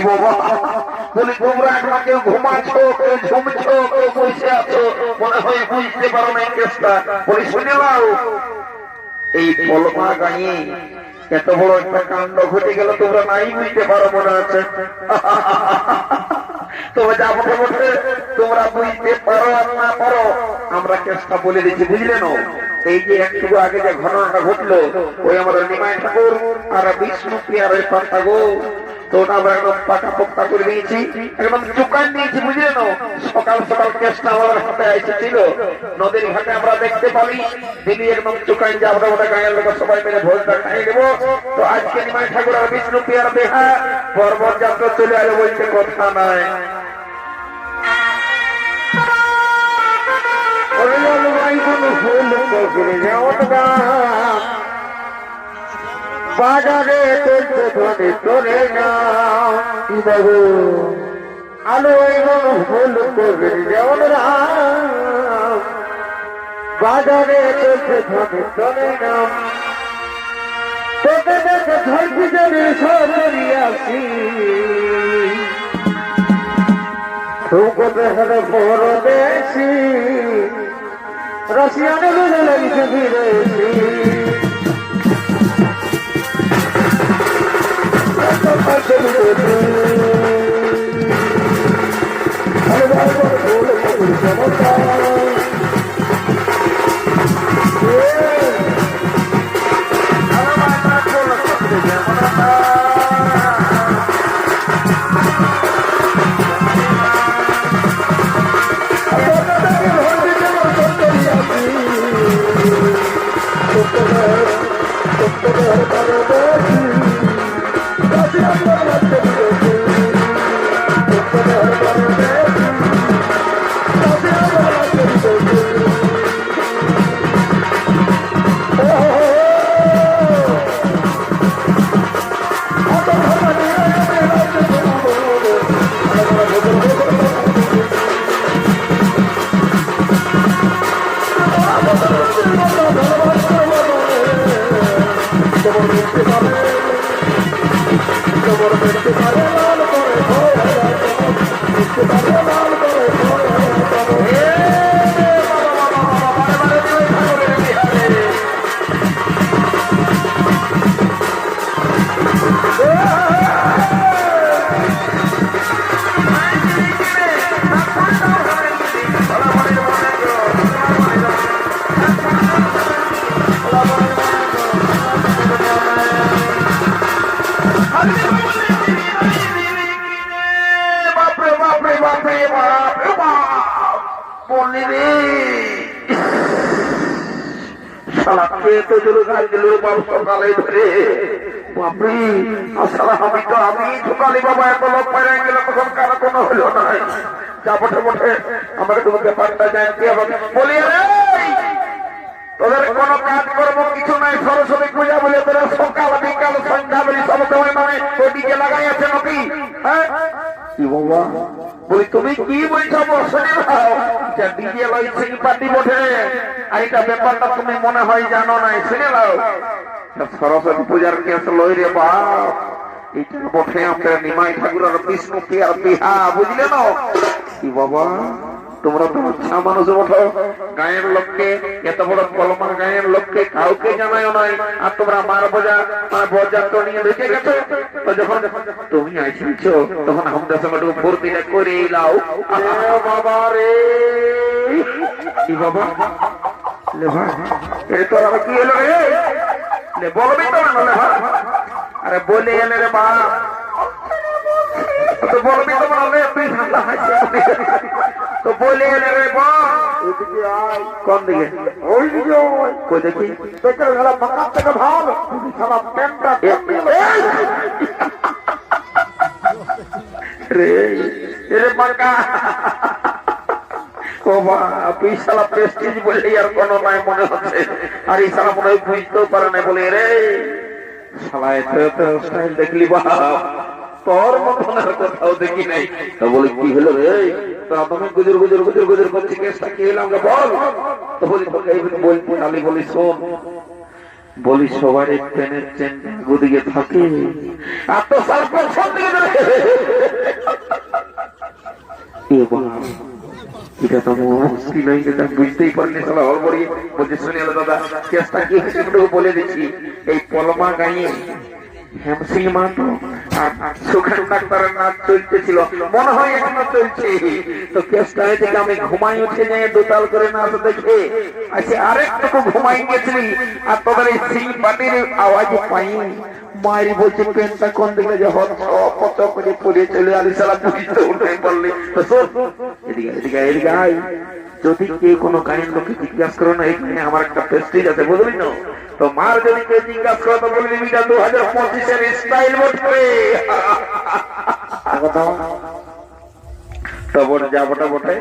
বাবা বলি তোমরা এখন কেউ ঘুমাচ্ছো, কেউ ঝুমছো, কেউ বসে আছো, মনে হয় বুঝতে পারো না কেসটা। বলি শুনে নাও, এই পলমা গাঁয়ে এত বড় একটা কাণ্ড ঘটে গেল, তোমরা নাই বুঝতে পারো মনে আছে। তোমরা যা বটে বটে তোমরা বুঝতে পারো আর না পারো, আমরা কেসটা বলে দিচ্ছি, বুঝলে না? এই যে একটু আগে যে ঘটনাটা ঘটলো, ওই আমাদের নিমাই ঠাকুর আর বিষ্ণু প্রিয়ার ওই কথা গো, তো ওটা আমরা একদম পাকা পোক্তা করে দিয়েছি, একদম চুকান দিয়েছি, বুঝলে না? সকাল সকাল কেসটা আমাদের হাতে এসেছিল, নদীর ঘাটে আমরা দেখতে পারি দিদি একদম চুকান যে আমরা ওটা গায়ের লোক সবাই মিলে ভোজটা খাই দেবো। তো আজকে নিমাই ঠাকুর আর বিষ্ণু প্রিয়ার দেখা পর্বত যাত্রা চলে আলো বলতে কথা নয়। বাজারে চলছে ধনে তোরে নাও আলো ফুল কবির যেমন রাম, বাজারে চলছে ধনে তোরে নাম, তোকে দেখে ধরছি যদি সরি আসি, তোকে দেখে বড় বেশি রসিয়ানে বুঝে লাগছে বিদেশি। আমাকে তোমাকে ব্যাপারটা জানতে হবে। বলি তোদের কোন কাজ কর্ম কিছু নাই, সরস্বতী পূজা বলে তোরা সকাল বিকাল সন্ধ্যা বলি সব সময় মানে ওদিকে লাগাই আছে নাকি? হ্যাঁ কি বাবা বলি তুমি কি বলছো? বসে ডিজে লাইছে পার্টি বটে, আর এটা ব্যাপারটা তুমি মনে হয় জানো নাই, শুনে নাও। সরস্বতী পূজার কেস লই রে বাপ, এটা বটে আপনার নিমাই ঠাকুর আর বিষ্ণু প্রিয়ার বিহা, বুঝলে না? কি বাবা তোমরা তো আচ্ছা মানুষ বটো, গায়ের লোককে এত বড় কলমার গায়ের লোককে কাউকে জানায় নাই, আর তোমরা মার বোঝা বরযাত্র নিয়ে ঢুকে গেছো। তো যখন তুমি আইছিস তখন আমাদের সঙ্গে একটু ফুর্তিটা করে এলাও। বাবা রে কি বাবা লে ভাই এই তোর আবার কি হলো রে? লে বলবি তো না লে ভাই, আরে বলে এনে রে বা তো বলবি তো বলে তুই ঠান্ডা হাসি তো বলে এনে রে বা এদিকে আয়। কোন দিকে? ওই দিকে কই দেখি দেখে গেলা মাকা থেকে ভালো সারা প্যান্টটা রে রে মাকা ও বা তুই শালা প্রেস্টিজ বললি আর কোনো নাই মনে হচ্ছে, আর এই শালা মনে হয় বুঝতেও পারে না বলে রে শালা এত স্টাইল দেখলি বা তোর মতনের কোথাও দেখি নাই। তো বলি কি হলো রে? তো তুমি গুজর গুজর গুজর গুজর করছি, কেসটা কি হলো আমাকে বল। তো বলি বলছি বলি শোন বলি সবার ট্রেনের চেন ওদিকে থাকে আর তো সালফার সব দিকে এটা তো মুশকিল হয়ে গেছে বুঝতেই পারিনি সালা হড়বড়িয়ে বলছে শুনে এলো দাদা কেসটা কি হয়েছে বলে দিচ্ছি এই পলমা গাঁয়ে হেমসিং মাতো আর সুখান ডাক্তারের নাচ চলতেছিল মনে হয় এখনো চলছে তো কেসটা হয়েছে আমি ঘুমাই উঠে নিয়ে দোতাল করে নাচ দেখে আচ্ছা আরেকটুকু ঘুমাই গেছিলি আর তোদের এই সিং পাটির আওয়াজ পাই মায়ের বলছে পেনটা কোন দিকে যে কত করে পড়ে চলে আলি সালা বুঝতে উঠে পড়লি তো শোন এদিকে এদিকে এদিকে আয় যদি কে কোনো কাহিনী লোকে জিজ্ঞাসা করো না এখানে আমার একটা প্রেস্টিজ আছে বুঝলি না তো মার যদি কেউ জিজ্ঞাসা করো তো বলবি এটা 2025 এর স্টাইল বটে তো বটে যা বটে